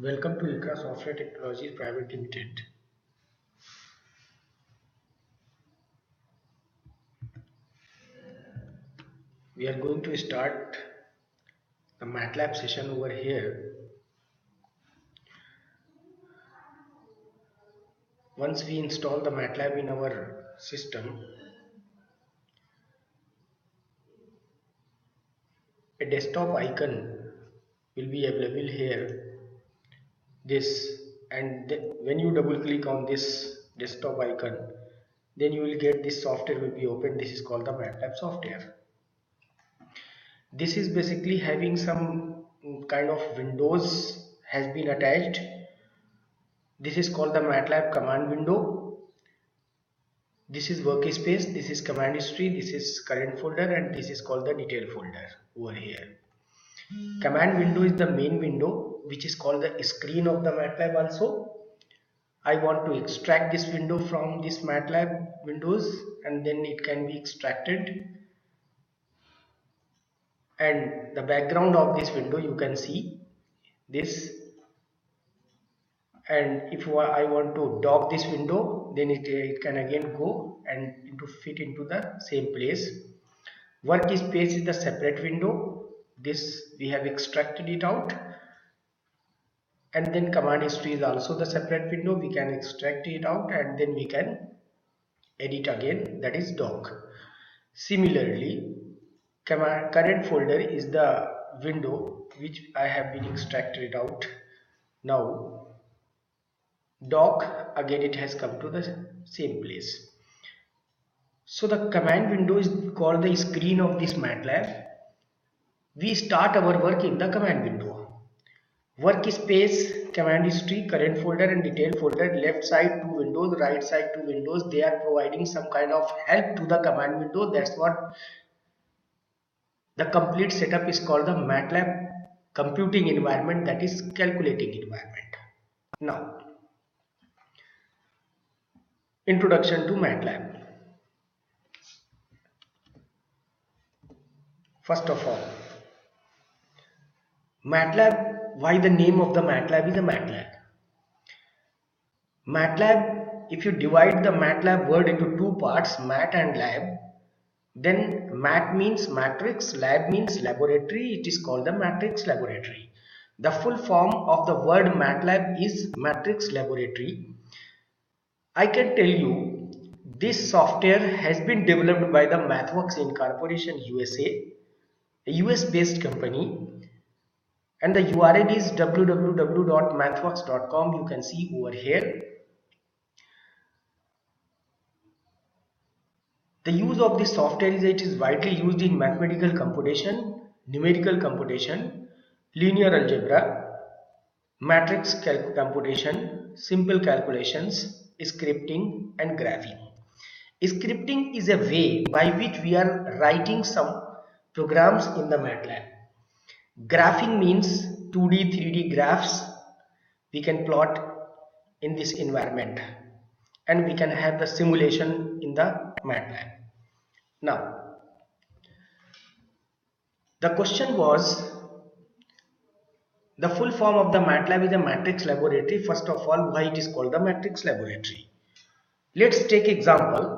Welcome to ICRA Software Technologies Private Limited. We are going to start the MATLAB session over here. Once we install the MATLAB in our system, a desktop icon will be available here. When you double click on this desktop icon, then you will get this software will be open. This is called the MATLAB software. This is basically having some kind of windows has been attached. This is called the MATLAB command window. This is workspace, this is command history, this is current folder, and this is called the detail folder over here. Command window is the main window, which is called the screen of the MATLAB also. I want to extract this window from this MATLAB windows, and then it can be extracted. And the background of this window, you can see this. And if I want to dock this window, then it can again go and fit into the same place. Workspace is the separate window. This we have extracted it out. And then command history is also the separate window. We can extract it out and then we can edit again, that is dock. Similarly, current folder is the window which I have been extracted out. Now dock, again it has come to the same place. So the command window is called the screen of this MATLAB. We start our work in the command window. Workspace, command history, current folder and detail folder, left side 2 windows, right side 2 windows, they are providing some kind of help to the command window. That's what the complete setup is called the MATLAB computing environment, that is calculating environment. Now, introduction to MATLAB. First of all, MATLAB, why the name of the MATLAB is a MATLAB? MATLAB, if you divide the MATLAB word into two parts, mat and lab, then mat means matrix, lab means laboratory, it is called the matrix laboratory. The full form of the word MATLAB is matrix laboratory. I can tell you this software has been developed by the MathWorks Incorporation USA, a US based company, and the URL is www.mathworks.com. You can see over here. The use of this software is it is widely used in mathematical computation, numerical computation, linear algebra, matrix computation, simple calculations, scripting and graphing. Scripting is a way by which we are writing some programs in the MATLAB. Graphing means 2D, 3D graphs we can plot in this environment, and we can have the simulation in the MATLAB. Now, the question was, the full form of the MATLAB is a matrix laboratory. First of all, why it is called the matrix laboratory? Let's take example.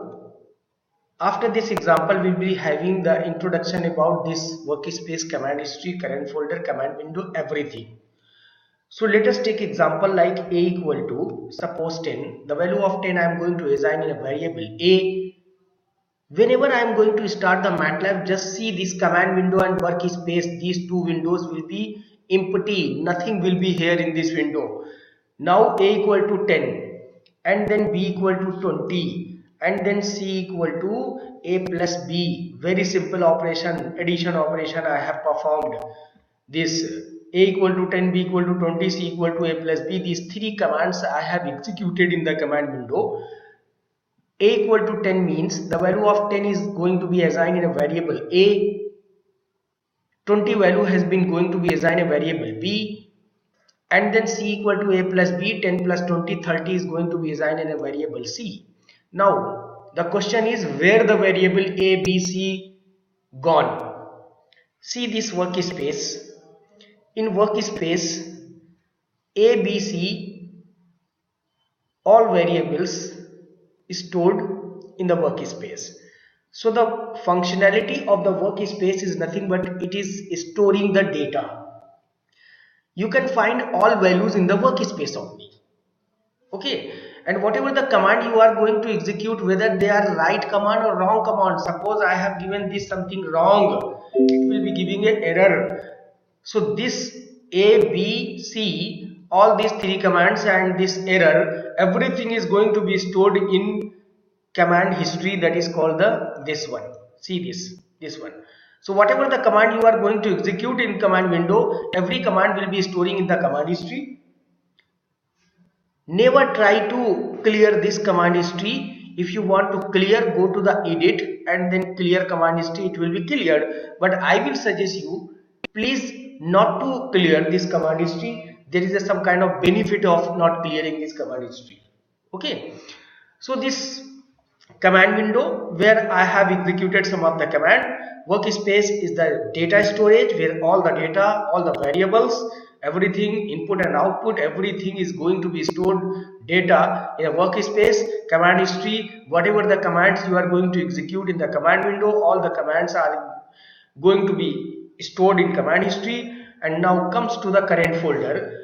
After this example, we will be having the introduction about this workspace, command history, current folder, command window, everything. So let us take example like a equal to, suppose 10. The value of 10 I am going to assign in a variable a. Whenever I am going to start the MATLAB, just see this command window and workspace, these two windows will be empty, nothing will be here in this window. Now a equal to 10 and then b equal to 20 and then c equal to a plus b. Very simple operation, addition operation I have performed. This a equal to 10, b equal to 20, c equal to a plus b. These three commands I have executed in the command window. A equal to 10 means the value of 10 is going to be assigned in a variable a. 20 value has been going to be assigned a variable b, and then c equal to a plus b. 10 plus 20, 30 is going to be assigned in a variable c. Now the question is, where the variable a, b, c gone? See this workspace. In workspace, A, B, C, all variables stored in the workspace. So the functionality of the workspace is nothing but it is storing the data. You can find all values in the workspace only. Okay, and whatever the command you are going to execute, whether they are right command or wrong command, suppose I have given this something wrong, it will be giving an error. So this A, B, C, all these three commands and this error, everything is going to be stored in command history, that is called the this one. See this one. So whatever the command you are going to execute in command window, every command will be storing in the command history. Never try to clear this command history. If you want to clear, go to the edit and then clear command history, it will be cleared. But I will suggest you, please not to clear this command history. There is some kind of benefit of not clearing this command history. Okay, so this command window where I have executed some of the command. Workspace is the data storage where all the data, all the variables, everything, input and output, everything is going to be stored data in a workspace. Command history, whatever the commands you are going to execute in the command window, all the commands are going to be stored in command history. And now comes to the current folder.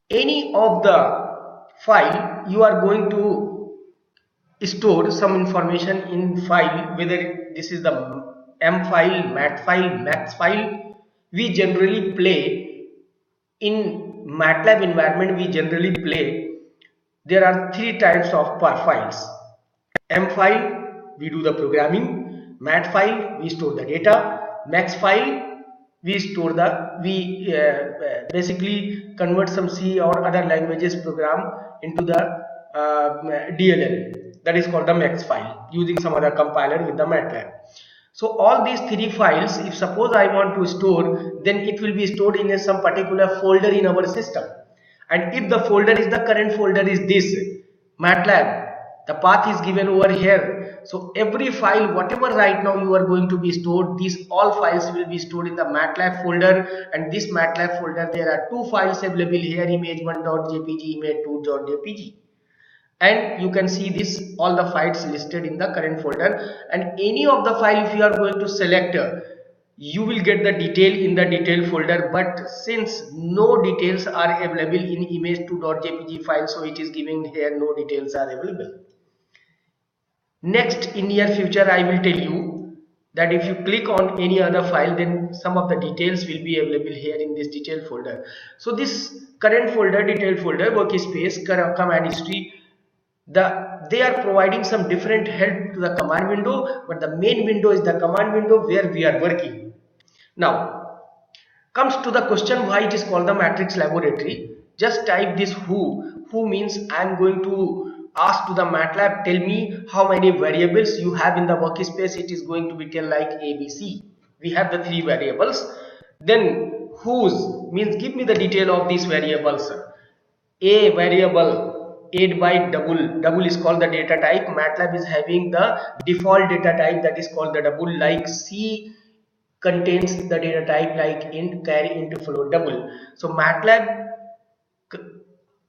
Any of the file you are going to store some information in file, whether this is the M file, mat file, max file. We generally play in MATLAB environment, we generally play, there are three types of files. M file, we do the programming. Mat file, we store the data. Max file, we store the, basically convert some C or other languages program into the DLL, that is called the max file, using some other compiler with the MATLAB. So all these three files, if suppose I want to store, then it will be stored in some particular folder in our system. And if the folder is the current folder is this MATLAB, the path is given over here. So every file, whatever right now you are going to be stored, these all files will be stored in the MATLAB folder. And this MATLAB folder, there are two files available here, image1.jpg, image2.jpg. And you can see this, all the files listed in the current folder. And any of the file if you are going to select, you will get the detail in the detail folder. But since no details are available in image2.jpg file, so it is giving here no details are available. Next, in near future, I will tell you that if you click on any other file, then some of the details will be available here in this detail folder. So this current folder, detail folder, workspace, command history, they are providing some different help to the command window, but the main window is the command window where we are working. Now comes to the question why it is called the matrix laboratory. Just type this who means I am going to ask to the MATLAB, tell me how many variables you have in the workspace. It is going to be tell like ABC. We have the three variables. Then whose means give me the detail of these variables. A variable 8 byte double is called the data type. MATLAB is having the default data type, that is called the double. Like C contains the data type like int, carry, int, float, double. So MATLAB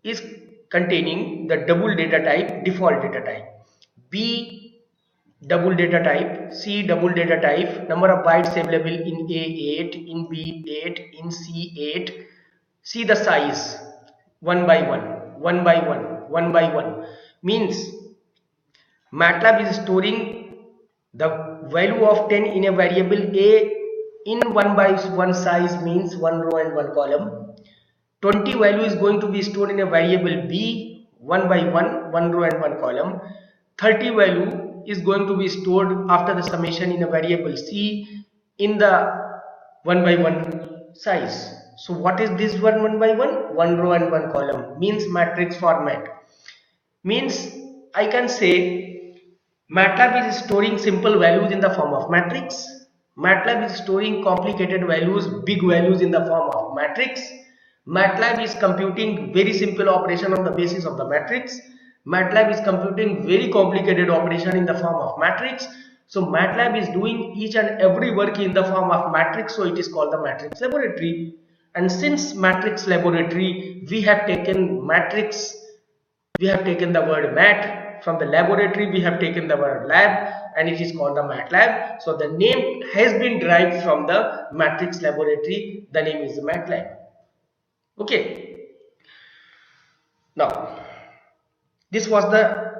is containing the double data type, default data type. B double data type, C double data type, number of bytes available in A 8, in B 8, in C 8. See the size, one by one by one, means MATLAB is storing the value of 10 in a variable A in 1 by 1 size, means 1 row and 1 column. 20 value is going to be stored in a variable B 1 by 1 row and 1 column. 30 value is going to be stored after the summation in a variable C in the 1 by 1 size. So what is this 1 by 1? 1 row and 1 column, means matrix format. Means I can say MATLAB is storing simple values in the form of matrix. MATLAB is storing complicated values, big values in the form of matrix. MATLAB is computing very simple operation on the basis of the matrix. MATLAB is computing very complicated operation in the form of matrix. So MATLAB is doing each and every work in the form of matrix. So it is called the matrix laboratory. And since matrix laboratory, we have taken matrix, we have taken the word mat. From the laboratory, we have taken the word lab, and it is called the MATLAB. So the name has been derived from the matrix laboratory. The name is MATLAB. Okay. Now, this was the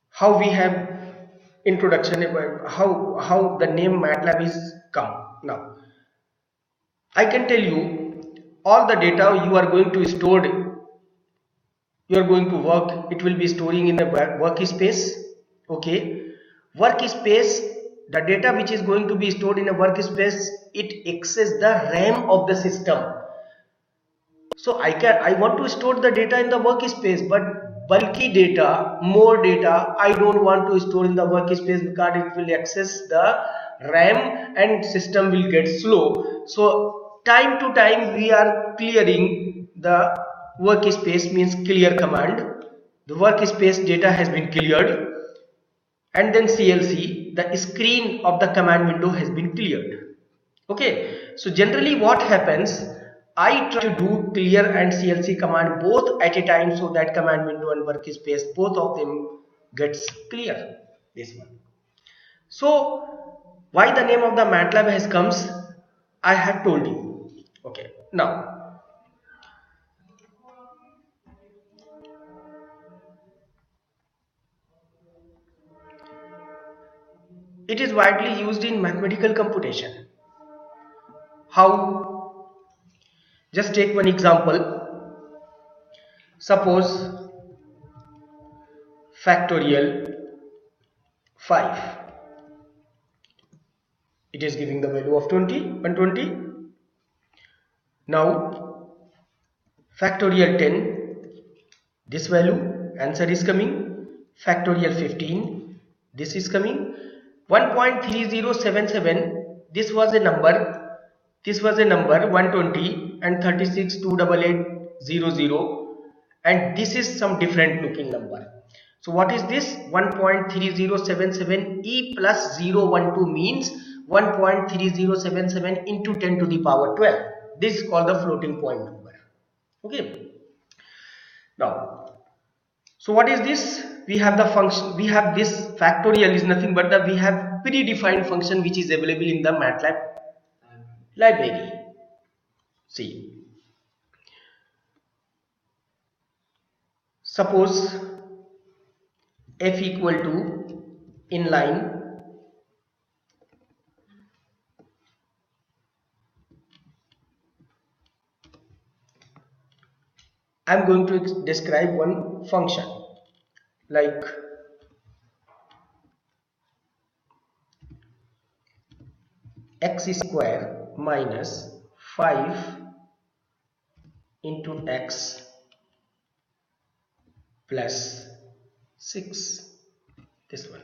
how we have introduction about how the name MATLAB is come. Now, I can tell you all the data you are going to store, you are going to work, it will be storing in the workspace. Okay, workspace, the data which is going to be stored in a workspace, it access the RAM of the system. So I want to store the data in the workspace, but bulky data, more data, I don't want to store in the workspace because it will access the RAM and system will get slow. So time to time we are clearing the workspace, means clear command. The workspace data has been cleared, and then CLC, the screen of the command window has been cleared. Okay, so generally what happens, I try to do clear and CLC command both at a time, so that command window and workspace, both of them gets clear. This one. So why the name of the MATLAB has comes, I have told you. Okay, now it is widely used in mathematical computation. How? Just take one example. Suppose factorial 5. It is giving the value of 120. Now factorial 10, this value, answer is coming. Factorial 15, this is coming. 1.3077, this was a number, 120 and 36,288,00, and this is some different looking number. So what is this? 1.3077 e plus 012 means 1.3077 into 10 to the power 12. This is called the floating point number. Okay. Now, so what is this? We have the function, we have this factorial is nothing but we have predefined function which is available in the MATLAB library. See, suppose f equal to inline I am going to describe one function like x square minus 5 into x plus 6. This one.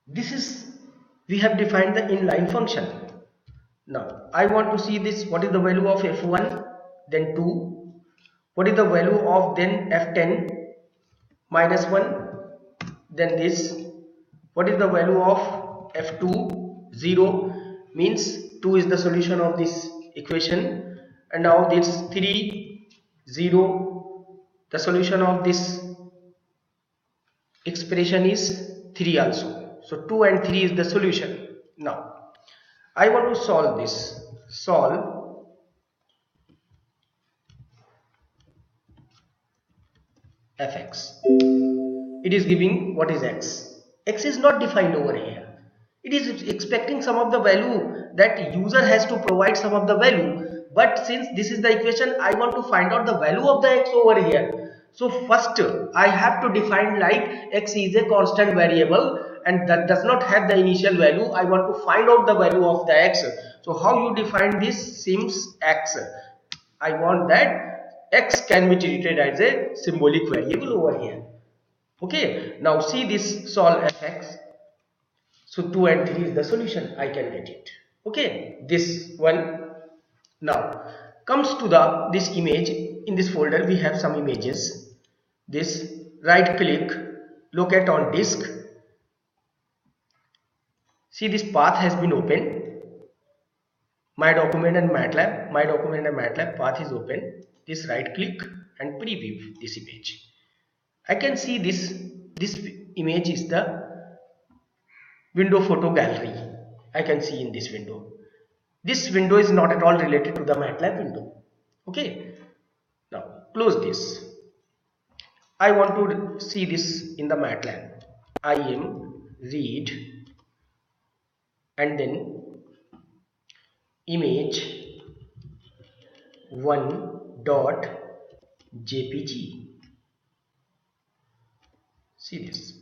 This is, we have defined the inline function. Now I want to see this, what is the value of f1, then 2, what is the value of then f10 minus 1, then this, what is the value of f2, 0 means 2 is the solution of this equation, and now this 3, 0, the solution of this expression is 3 also. So 2 and 3 is the solution. Now I want to solve this. Solve fx. It is giving what is x. X is not defined over here. It is expecting some of the value, that user has to provide some of the value. But since this is the equation, I want to find out the value of the x over here. So first I have to define like x is a constant variable and that does not have the initial value. I want to find out the value of the x. So how you define this? Sims x. I want that x can be treated as a symbolic variable over here. Okay, now see this solve fx. So 2 and 3 is the solution, I can get it. Okay, this one. Now comes to the this image. In this folder we have some images. This, right click, locate on disk. See, this path has been opened. My document and MATLAB. My document and MATLAB path is open. This right click and preview this image. I can see this image is the window photo gallery. I can see in this window. This window is not at all related to the MATLAB window. Okay. Now close this. I want to see this in the MATLAB. IM read and then image 1.jpg. See this.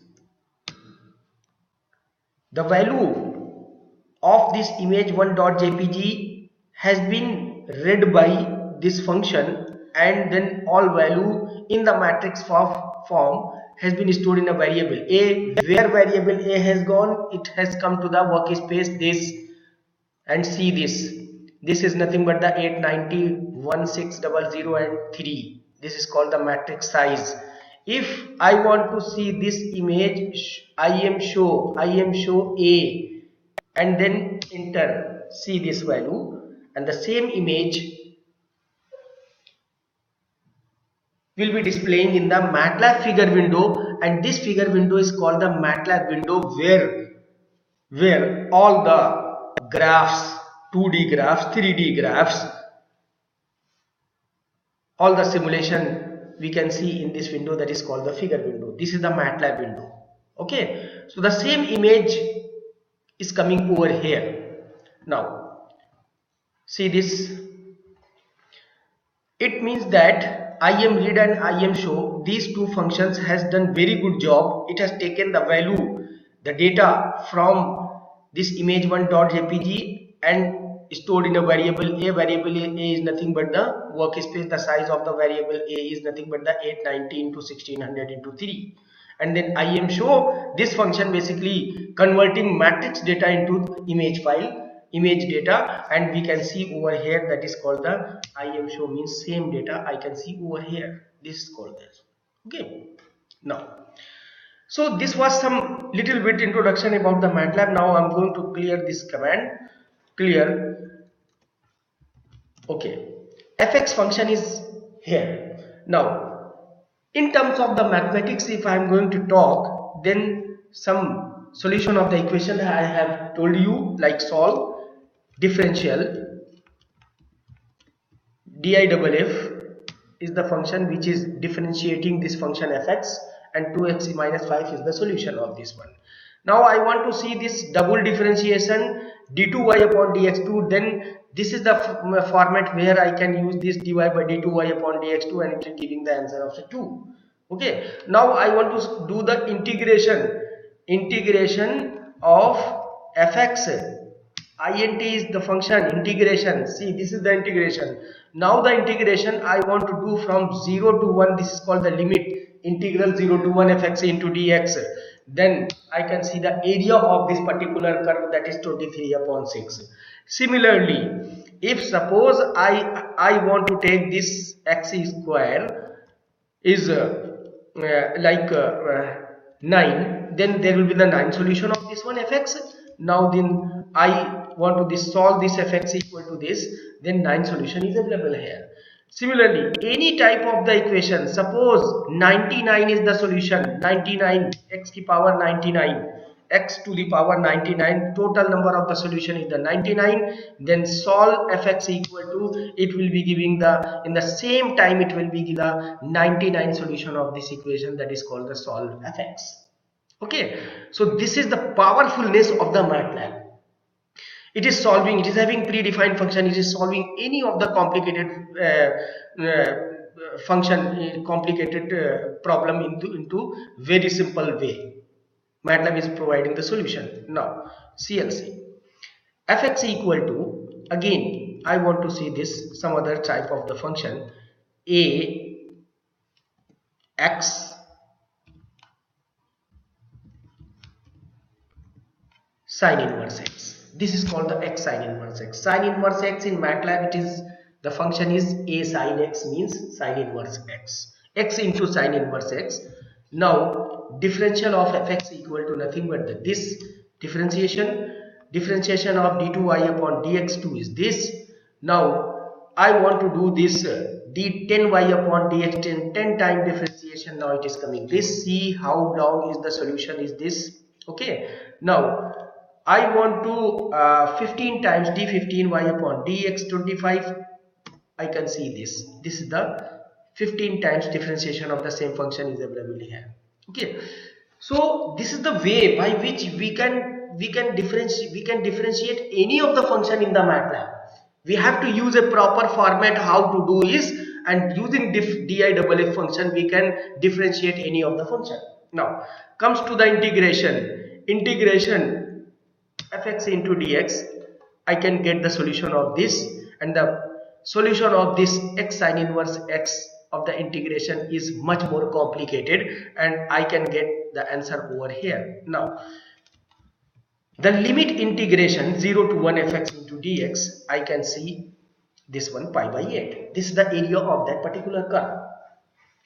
The value of this image 1.jpg has been read by this function, and then all value in the matrix form has been stored in a variable a. Where variable a has gone, it has come to the workspace this, and see this is nothing but the 890, 1600 and 3. This is called the matrix size. If I want to see this image, IM show a and then enter, see this value, and the same image will be displaying in the MATLAB figure window, and this figure window is called the MATLAB window where all the graphs, 2D graphs, 3D graphs, all the simulation we can see in this window, that is called the figure window. This is the MATLAB window. Okay, so the same image is coming over here. Now see this. It means that IM read and IM show, these two functions has done very good job. It has taken the value, the data from this image 1.jpg and stored in a variable a. Variable a is nothing but the workspace. The size of the variable a is nothing but the 890 into 1600 into 3. And then IM show, this function basically converting matrix data into image file, image data, and we can see over here, that is called the IM show, means same data I can see over here. This is called this. Okay. Now, so this was some little bit introduction about the MATLAB. Now I'm going to clear this command. Clear. Okay. fx function is here. Now in terms of the mathematics, if I am going to talk, then some solution of the equation I have told you, like solve, differential, diff is the function which is differentiating this function fx, and 2x minus 5 is the solution of this one. Now I want to see this double differentiation d2y upon dx2, then this is the format where I can use this dy by d2y upon dx2 and it is giving the answer of the 2. Okay, now I want to do the integration of fx. int is the function integration. See, this is the integration. Now the integration I want to do from 0 to 1, this is called the limit, integral 0 to 1 fx into dx. Then I can see the area of this particular curve, that is 23 upon 6. Similarly, if suppose I want to take this x square is 9, then there will be the 9 solution of this one fx. Now then I want to solve this fx equal to this, then 9 solution is available here. Similarly, any type of the equation, suppose 99 is the solution, 99, x to the power 99, x to the power 99, total number of the solution is the 99, then solve fx equal to, it will be giving the, in the same time it will be the 99 solution of this equation, that is called the solve fx. Okay, so this is the powerfulness of the MATLAB. It is solving, it is having predefined function, it is solving any of the complicated problem into very simple way. MATLAB is providing the solution. Now CLC fx equal to, again I want to see this some other type of the function, a x sine inverse x. This is called the x sine inverse x. Sine inverse x in MATLAB, it is, the function is a sine x, means sine inverse x, x into sine inverse x. Now differential of fx equal to nothing but this differentiation differentiation of d2y upon dx2 is this. Now I want to do this d10y upon dx10 10 time differentiation. Now it is coming this. See how long is the solution is this. Okay, now I want to 15 times d15y upon dx25. I can see this. This is the 15 times differentiation of the same function is available here. Okay, so this is the way by which we can differentiate any of the function in the MATLAB. We have to use a proper format. How to do is, and using diff function we can differentiate any of the function. Now comes to the integration fx into dx. I can get the solution of this, and the solution of this x sin inverse x of the integration is much more complicated, and I can get the answer over here. Now the limit integration 0 to 1 fx into dx, I can see this one pi by 8. This is the area of that particular curve.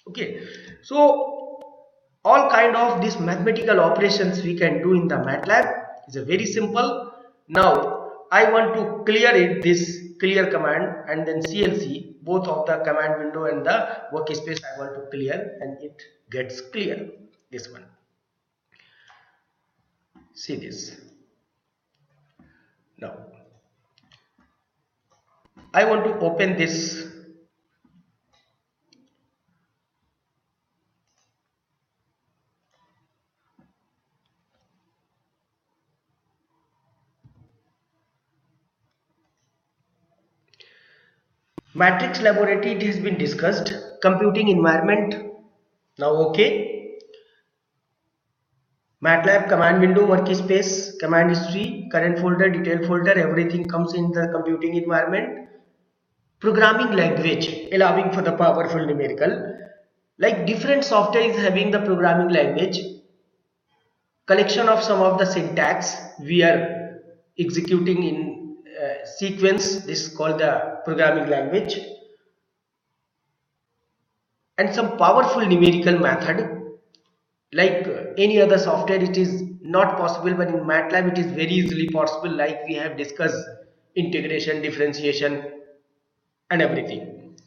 Okay, so all kind of these mathematical operations we can do in the MATLAB. It's a very simple. Now I want to clear it, this clear command, and then CLC, both of the command window and the workspace I want to clear, and it gets clear. This one, see this. Now I want to open this matrix laboratory. It has been discussed. Computing environment. Now okay. MATLAB command window, workspace, command history, current folder, detail folder, everything comes in the computing environment. Programming language, allowing for the powerful numerical. Like different software is having the programming language. Collection of some of the syntax we are executing in sequence. This is called the programming language. And some powerful numerical method. Like any other software it is not possible, but in MATLAB it is very easily possible, like we have discussed integration, differentiation and everything.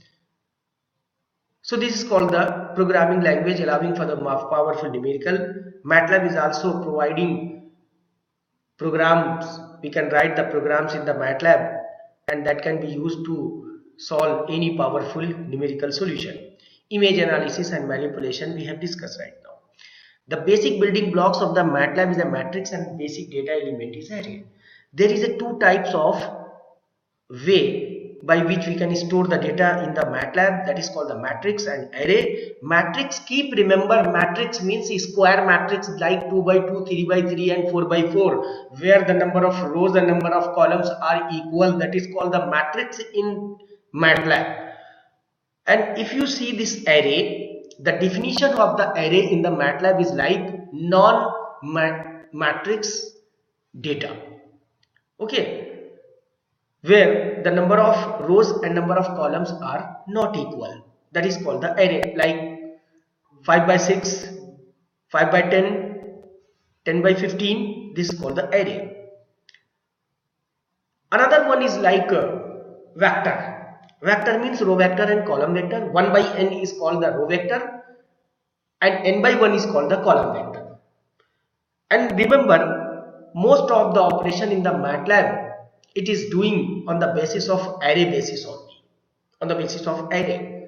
So this is called the programming language, allowing for the powerful numerical. MATLAB is also providing programs. We can write the programs in the MATLAB, and that can be used to solve any powerful numerical solution. Image analysis and manipulation we have discussed right now. The basic building blocks of the MATLAB is a matrix and basic data element is array. There is a two types of way by which we can store the data in the MATLAB, that is called the matrix and array. Matrix, keep remember, matrix means square matrix like 2 by 2, 3 by 3 and 4 by 4, where the number of rows and number of columns are equal. That is called the matrix in MATLAB. And if you see this array, the definition of the array in the MATLAB is like non-matrix data. Okay, where the number of rows and number of columns are not equal. That is called the array, like 5 by 6, 5 by 10, 10 by 15. This is called the array. Another one is like vector. Vector means row vector and column vector. 1 by n is called the row vector and n by 1 is called the column vector. And remember, most of the operation in the MATLAB, it is doing on the basis of array basis only, on the basis of array,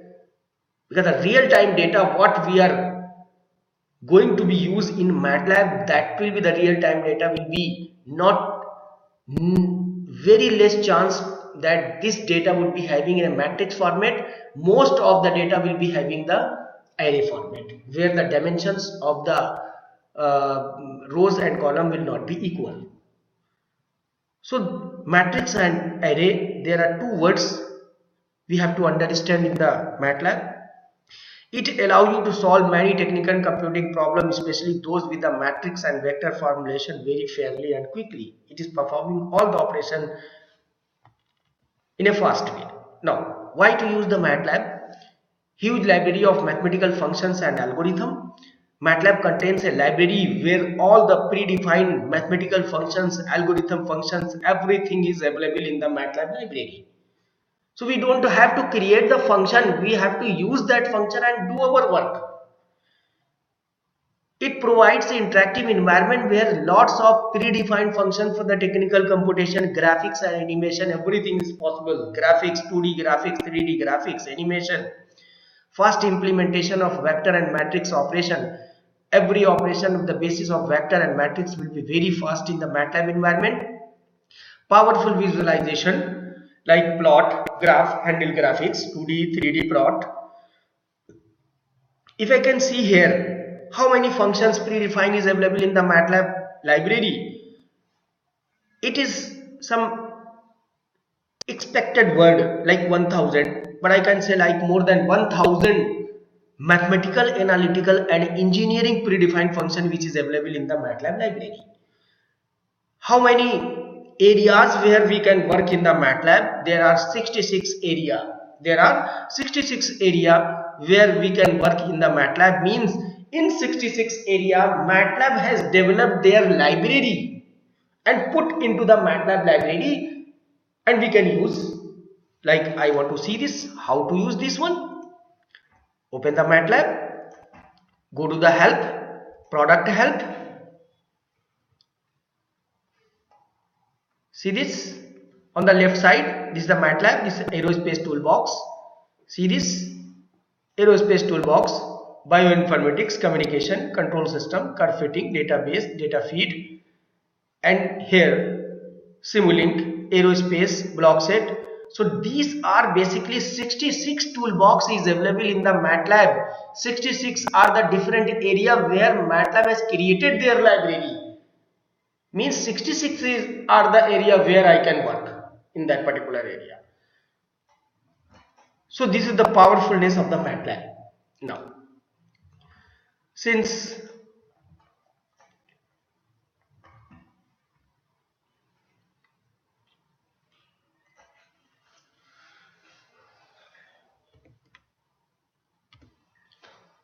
because the real time data what we are going to be used in MATLAB, that will be the real time data, will be not very less chance that this data would be having in a matrix format. Most of the data will be having the array format, where the dimensions of the rows and column will not be equal. So matrix and array, there are two words we have to understand in the MATLAB. It allows you to solve many technical computing problems, especially those with the matrix and vector formulation, very fairly and quickly. It is performing all the operation in a fast way. Now, why to use the MATLAB? Huge library of mathematical functions and algorithm. MATLAB contains a library where all the predefined mathematical functions, algorithm functions, everything is available in the MATLAB library. So we don't have to create the function, we have to use that function and do our work. It provides an interactive environment where lots of predefined functions for the technical computation, graphics and animation, everything is possible. Graphics, 2D graphics, 3D graphics, animation. Fast implementation of vector and matrix operation. Every operation of the basis of vector and matrix will be very fast in the MATLAB environment. Powerful visualization like plot, graph, handle graphics, 2D, 3D plot. If I can see here how many functions predefined is available in the MATLAB library, it is some expected word like 1000, but I can say like more than 1000 mathematical, analytical and engineering predefined function which is available in the MATLAB library. How many areas where we can work in the MATLAB? There are 66 area. There are 66 area where we can work in the MATLAB. Means in 66 area MATLAB has developed their library and put into the MATLAB library, and we can use. Like I want to see this, how to use this one. Open the MATLAB, go to the help, product help. See this on the left side, this is the MATLAB, this is aerospace toolbox. See this aerospace toolbox, bioinformatics, communication, control system, curve fitting, database, data feed, and here Simulink, aerospace, block set. So these are basically 66 toolboxes available in the MATLAB. 66 are the different area where MATLAB has created their library. Means 66 are the area where I can work in that particular area. So this is the powerfulness of the MATLAB. Now, since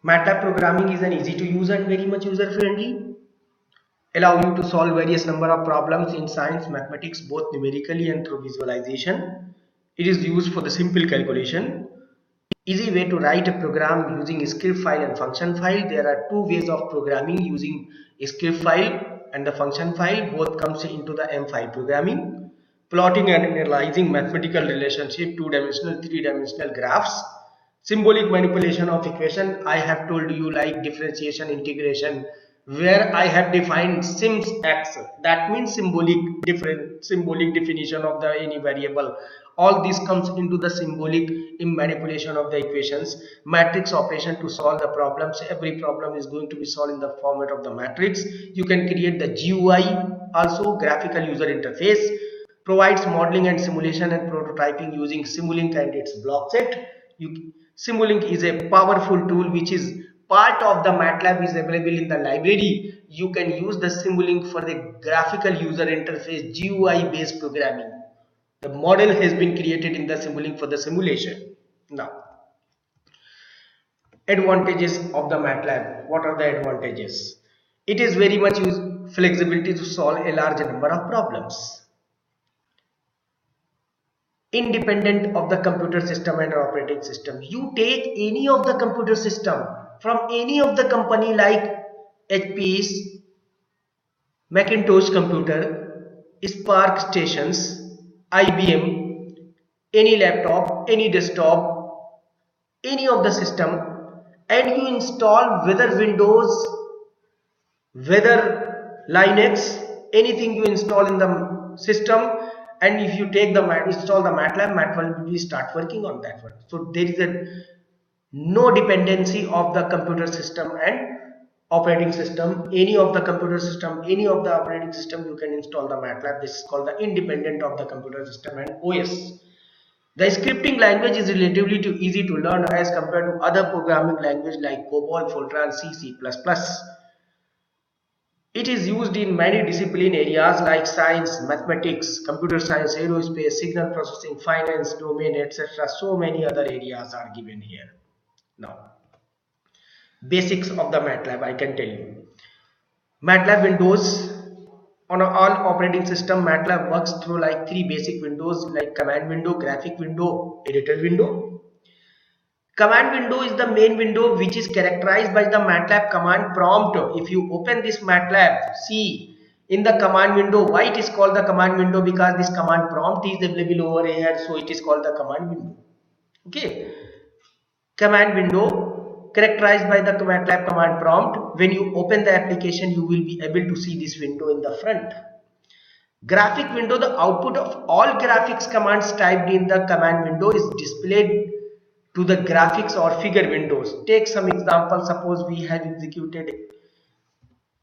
MATLAB programming is an easy to use and very much user friendly, allow you to solve various number of problems in science, mathematics, both numerically and through visualization. It is used for the simple calculation. Easy way to write a program using a script file and function file. There are two ways of programming using a script file and the function file. Both comes into the M file programming. Plotting and analyzing mathematical relationship, two-dimensional, three-dimensional graphs. Symbolic manipulation of equation. I have told you like differentiation, integration, where I have defined sims x, that means symbolic definition of the any variable. All this comes into the symbolic in manipulation of the equations. Matrix operation to solve the problems. Every problem is going to be solved in the format of the matrix. You can create the GUI, also graphical user interface. Provides modeling and simulation and prototyping using Simulink and its block set. Simulink is a powerful tool which is part of the MATLAB, is available in the library. You can use the Simulink for the graphical user interface GUI based programming. The model has been created in the Simulink for the simulation. Now, advantages of the MATLAB. What are the advantages? It is very much flexibility to solve a large number of problems. Independent of the computer system and operating system. You take any of the computer system from any of the company like HP's, Macintosh computer, Spark stations, IBM, any laptop, any desktop, any of the system, and you install whether Windows, whether Linux, anything you install in the system, and if you take the install the MATLAB will start working on that one. So there is no dependency of the computer system and operating system. Any of the computer system, any of the operating system, you can install the MATLAB. This is called the independent of the computer system and OS. The scripting language is relatively easy to learn as compared to other programming language like COBOL, Fortran, C, C++. It is used in many discipline areas like science, mathematics, computer science, aerospace, signal processing, finance, domain, etc. So many other areas are given here. Now, Basics of the MATLAB I can tell you. MATLAB windows. On all operating system, MATLAB works through like three basic windows like command window, graphic window, editor window. Command window is the main window which is characterized by the MATLAB command prompt. If you open this MATLAB, see in the command window, why it is called the command window? Because this command prompt is available over here, so it is called the command window. Okay, command window characterized by the MATLAB command prompt. When you open the application, you will be able to see this window in the front. Graphic window, the output of all graphics commands typed in the command window is displayed to the graphics or figure windows. Take some example. Suppose we have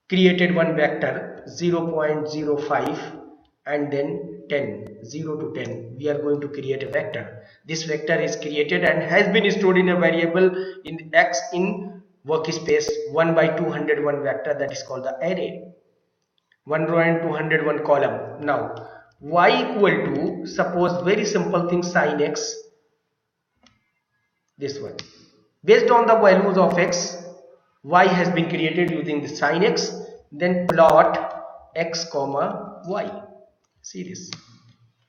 created one vector 0.05 and then 10, 0 to 10. We are going to create a vector. This vector is created and has been stored in a variable in X in workspace 1 by 201 vector, that is called the array. 1 row and 201 column. Now y equal to, suppose very simple thing, sin x, this one. Based on the values of x, y has been created using the sin x, then plot x comma y. See this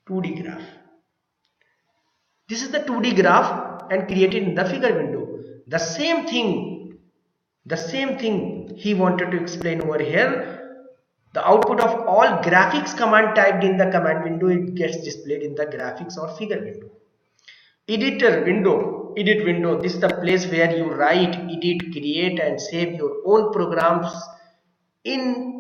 2D graph. This is the 2D graph and created in the figure window. The same thing he wanted to explain over here. The output of all graphics command typed in the command window, it gets displayed in the graphics or figure window. Edit window, this is the place where you write, edit, create and save your own programs in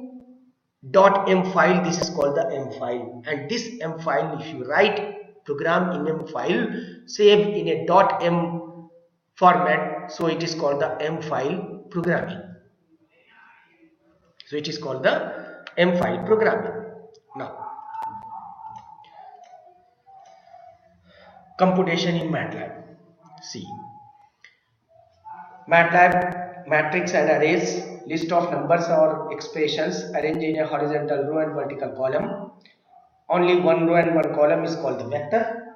.m file. This is called the M file, and this M file, if you write program in M file, save in a .m format, so it is called the M file programming. So it is called the M file programming. Now, computation in MATLAB. See, MATLAB matrix and arrays, list of numbers or expressions arranged in a horizontal row and vertical column. Only one row and one column is called the vector.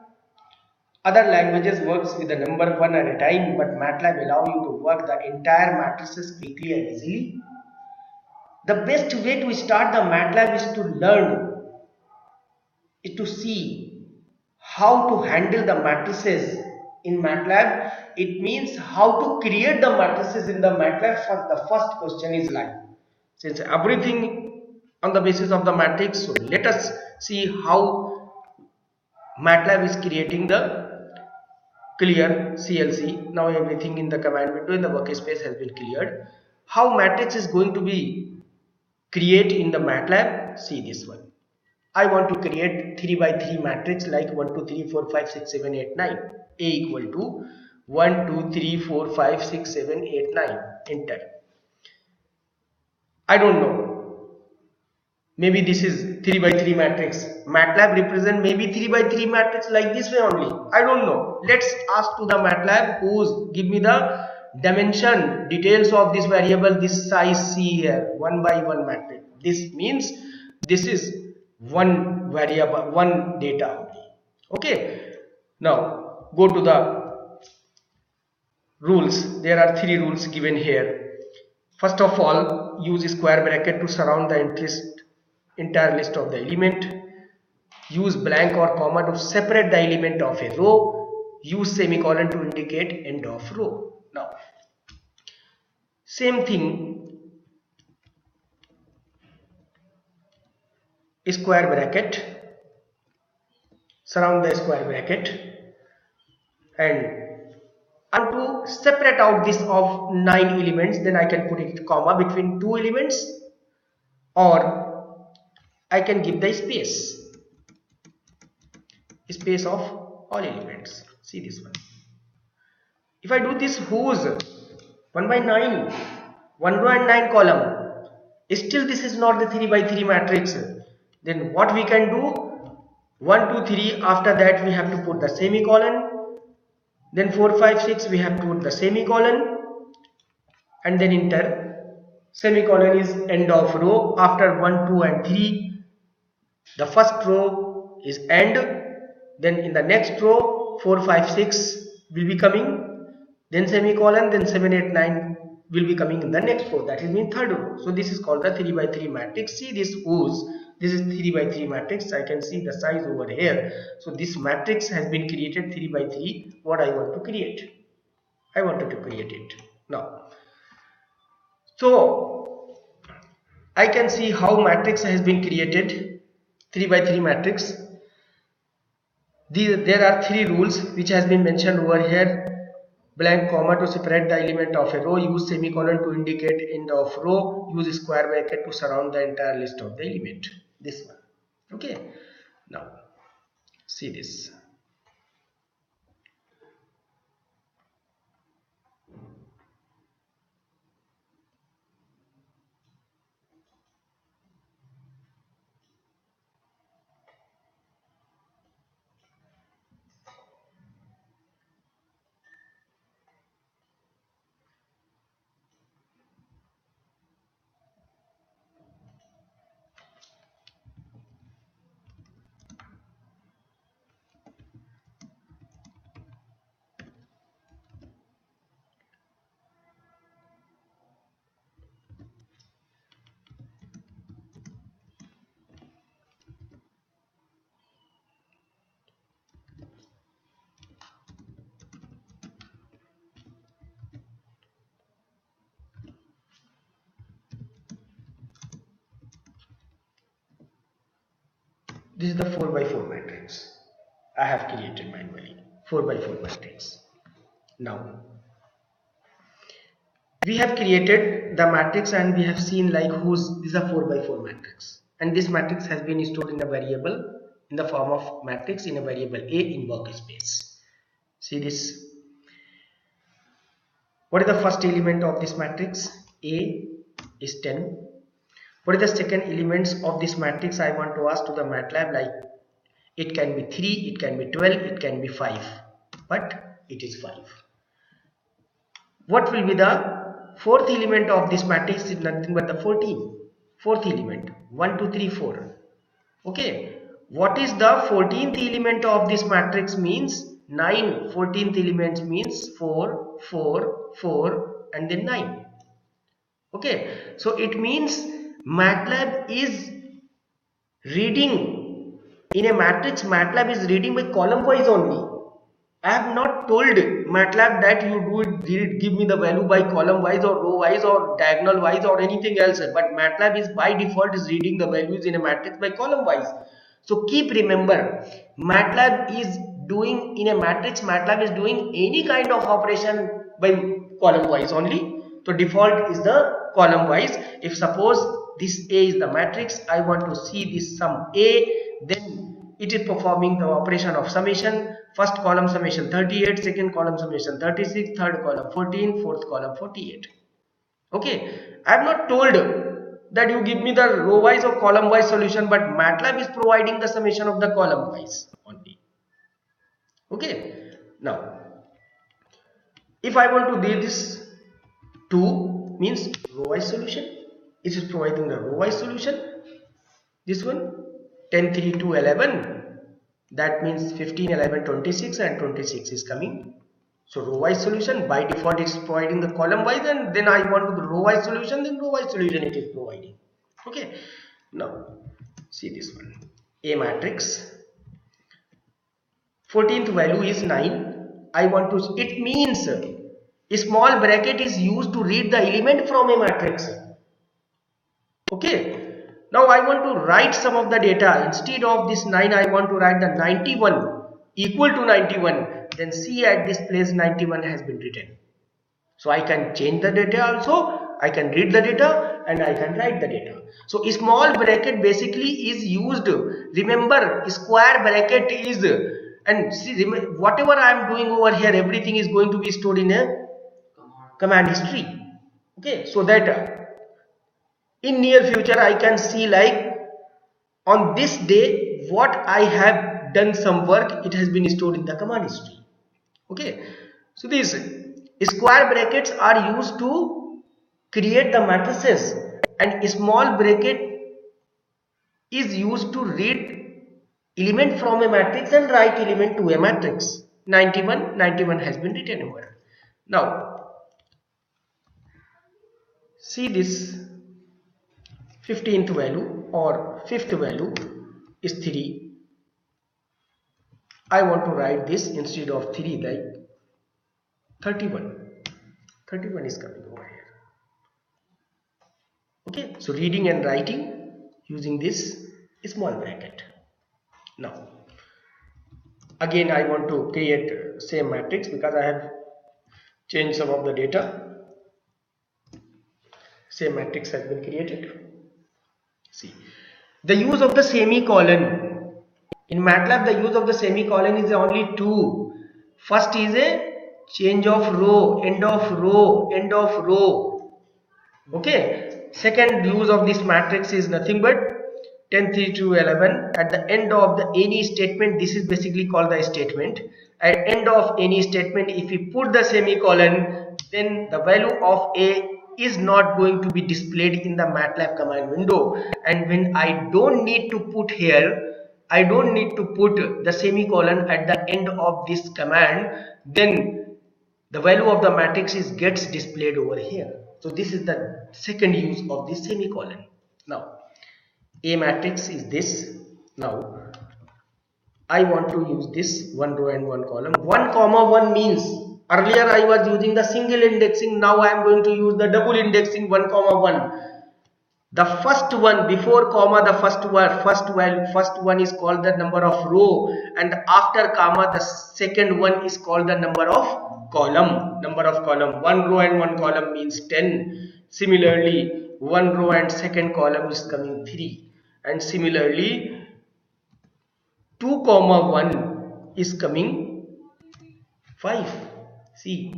Other languages works with the number one at a time, but MATLAB allow you to work the entire matrices quickly and easily. The best way to start the MATLAB is to learn, is to see how to handle the matrices in MATLAB. It means how to create the matrices in the MATLAB. For the first question is like, since everything on the basis of the matrix, so let us see how MATLAB is creating the clear CLC. Now everything in the command window in the workspace has been cleared. How matrix is going to be create in the MATLAB? See this one. I want to create 3 by 3 matrix like 1 2 3 4 5 6 7 8 9. A equal to 1 2 3 4 5 6 7 8 9. Enter. I don't know. Maybe this is 3 by 3 matrix. MATLAB represent maybe 3 by 3 matrix like this way only. I don't know. Let's ask to the MATLAB who's give me the dimension details of this variable, this size C here, 1 by 1 matrix. This means this is one variable, one data only. Okay, now go to the rules. There are 3 rules given here. First of all, use square bracket to surround the entire list of the element. Use blank or comma to separate the element of a row. Use semicolon to indicate end of row. Now, same thing, square bracket, surround the square bracket, and I want to separate out this of 9 elements, then I can put it comma between 2 elements, or I can give the space of all elements. See this one. If I do this whose 1 by 9, 1 row and 9 column, still this is not the 3 by 3 matrix. Then what we can do? 1 2 3, after that we have to put the semicolon, then 4 5 6 we have to put the semicolon, and then enter. Semicolon is end of row. After 1 2 and 3, the first row is end, then in the next row 4 5 6 will be coming, then semicolon, then 7 8 9 will be coming in the next row, that is mean third row. So this is called the 3 by 3 matrix. See this whose, this is 3 by 3 matrix. I can see the size over here. So this matrix has been created 3 by 3. What I want to create, I wanted to create it now. So I can see how matrix has been created, 3 by 3 matrix. There are 3 rules which has been mentioned over here. Blank comma to separate the element of a row, use semicolon to indicate end of row, use square bracket to surround the entire list of the element. This one. Okay. Now see this. This is the 4 by 4 matrix I have created manually. 4 by 4 matrix. Now we have created the matrix and we have seen like whose, this is a 4 by 4 matrix, and this matrix has been stored in a variable in the form of matrix in a variable A in workspace. See this. What is the first element of this matrix? A is 10. What is the second elements of this matrix? I want to ask to the MATLAB, like it can be 3, it can be 12, it can be 5, but it is 5. What will be the fourth element of this matrix? Is nothing but the 14. Fourth element, 1, 2, 3, 4. Okay. What is the 14th element of this matrix? Means 9. 14th element means 4, 4, 4 and then 9. Okay. So it means MATLAB is reading in a matrix. MATLAB is reading by column wise only. I have not told MATLAB that you do it, give me the value by column wise or row wise or diagonal wise or anything else, but MATLAB is by default is reading the values in a matrix by column wise. So keep remember, MATLAB is doing in a matrix, MATLAB is doing any kind of operation by column wise only. So default is the column wise. If suppose this A is the matrix, I want to see this sum A, then it is performing the operation of summation. First column summation 38, second column summation 36, third column 14, fourth column 48. Okay, I have not told that you give me the row wise or column wise solution, but MATLAB is providing the summation of the column wise only. Okay, now if I want to do this 2 means row wise solution, it is providing the row wise solution. This one 10, 3, 2, 11. That means 15, 11, 26 and 26 is coming. So row wise solution by default is providing the column wise, and then I want to the row wise solution, then row wise solution it is providing. Okay. Now see this one. A matrix. 14th value is 9. I want to, it means a small bracket is used to read the element from a matrix. Okay. Now I want to write some of the data. Instead of this 9, I want to write the 91 equal to 91. Then see at this place 91 has been written. So I can change the data also. I can read the data and I can write the data. So a small bracket basically is used. Remember, square bracket is, and see, whatever I am doing over here, everything is going to be stored in a command history. Okay, so that in near future I can see like on this day what I have done some work, it has been stored in the command history. Okay, so these square brackets are used to create the matrices, and a small bracket is used to read element from a matrix and write element to a matrix. 91 has been written over. Now See this 15th value or 5th value is 3. I want to write this instead of 3 like 31. 31 is coming over here. Okay, so reading and writing using this small bracket. Now again I want to create same matrix because I have changed some of the data. Same matrix has been created. See, the use of the semicolon in MATLAB, the use of the semicolon is only two. First is a change of row, end of row, end of row. Okay. Second use of this matrix is nothing but 10, 3 to 11 at the end of the any statement. This is basically called the statement. At end of any statement, if we put the semicolon, then the value of a is not going to be displayed in the MATLAB command window. And when I don't need to put here, I don't need to put the semicolon at the end of this command, then the value of the matrix gets displayed over here. So this is the second use of this semicolon. Now a matrix is this. Now I want to use this one row and one column. 1 comma 1 means earlier I was using the single indexing, now I am going to use the double indexing 1 comma 1. The first one before comma, the first one is called the number of row, and after comma the second one is called the number of column. One row and one column means 10. Similarly, one row and second column is coming 3, and similarly 2 comma 1 is coming 5. See,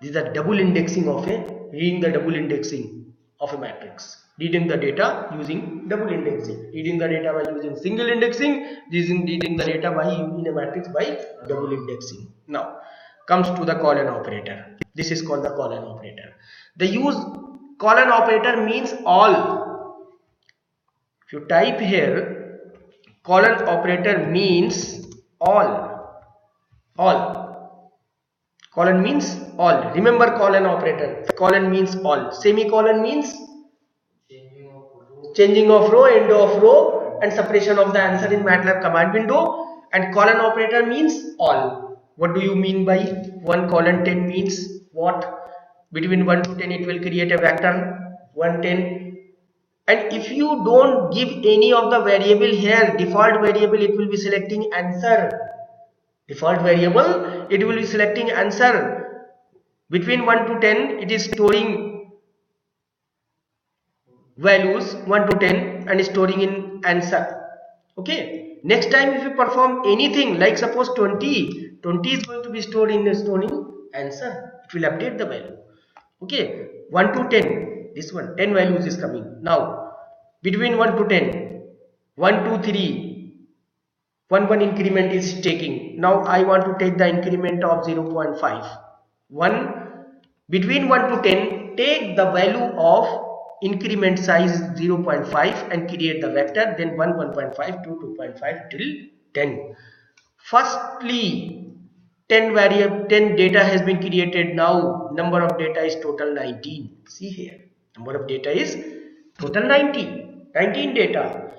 this is the double indexing of reading the double indexing of a matrix. Reading the data using double indexing, reading the data by using single indexing, reading the data by in a matrix by double indexing. Now comes to the colon operator. This is called the colon operator. The use colon operator means all. If you type here, colon operator means all. Colon means all. Remember colon operator. Colon means all. Semicolon means changing of row, end of row, and separation of the answer in MATLAB command window. And colon operator means all. What do you mean by 1 colon 10 means what? Between 1 to 10 it will create a vector 1 10. And if you don't give any of the variable here, default variable, it will be selecting answer. Default variable, it will be selecting answer. Between 1 to 10 it is storing values 1 to 10 and storing in answer. Okay, next time if you perform anything like suppose 20 is going to be stored in storing answer, it will update the value. Okay, 1 to 10, this one 10 values is coming. Now between 1 to 10, 1 2 3, 1 increment is taking. Now I want to take the increment of 0.5. 1 between 1 to 10, take the value of increment size 0.5 and create the vector, then 1 1.5 2 2.5 till 10. Firstly 10 data has been created. Now number of data is total 19. See here, number of data is total 19 data.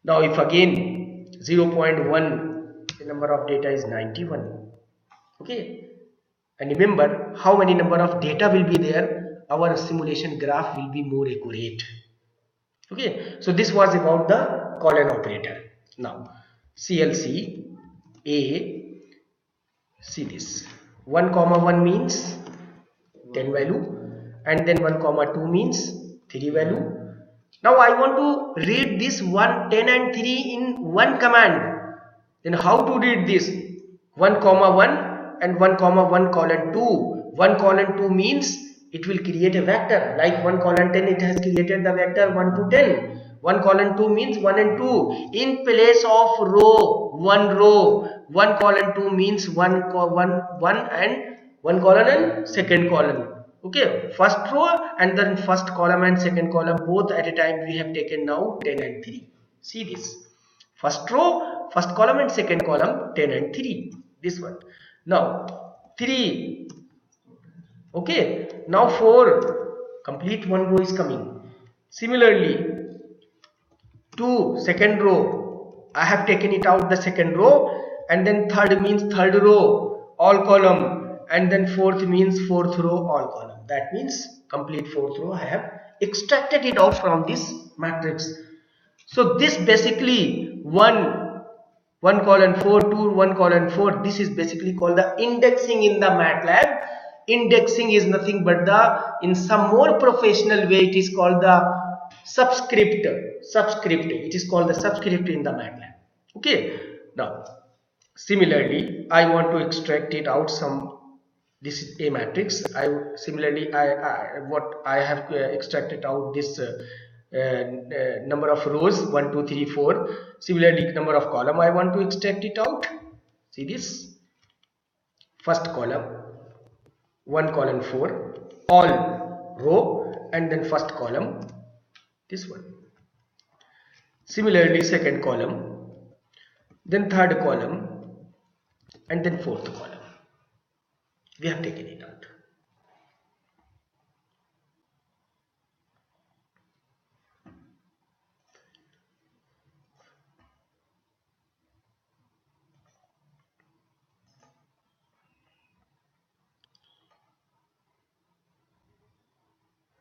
Now if again 0.1, the number of data is 91. Okay, and remember how many number of data will be there, our simulation graph will be more accurate. Okay, so this was about the colon operator. Now CLC A, see this 1 comma 1 means 10 value, and then 1 comma 2 means 3 value. Now I want to read this 1 10 and 3 in one command. Then how to read this? 1 comma 1 and 1 comma 1 colon 2. 1 colon 2 means it will create a vector, like 1 colon 10 it has created the vector 1 to 10. 1 colon 2 means 1 and 2. In place of row, 1 row, 1 colon 2 means 1 and 1 colon and second column. Okay, first row and then first column and second column both at a time we have taken now 10 and 3. See this, first row, first column and second column 10 and 3, this one. Now 3. Okay, now 4 complete one row is coming. Similarly, 2 second row, I have taken it out the second row, and then third means third row all column, and then fourth means fourth row all column. That means complete fourth row I have extracted it out from this matrix. So this basically 1 colon 4 2 1 colon 4, this is basically called the indexing in the MATLAB. Indexing is nothing but the, in some more professional way, it is called the subscript. It is called the subscript in the MATLAB. Okay, now similarly I want to extract it out some, this is a matrix. What I have extracted out this number of rows 1 2 3 4. Similarly, number of column I want to extract it out. See this first column 1 colon 4 all row, and then first column this one. Similarly, second column, then third column, and then fourth column. We have taken it out.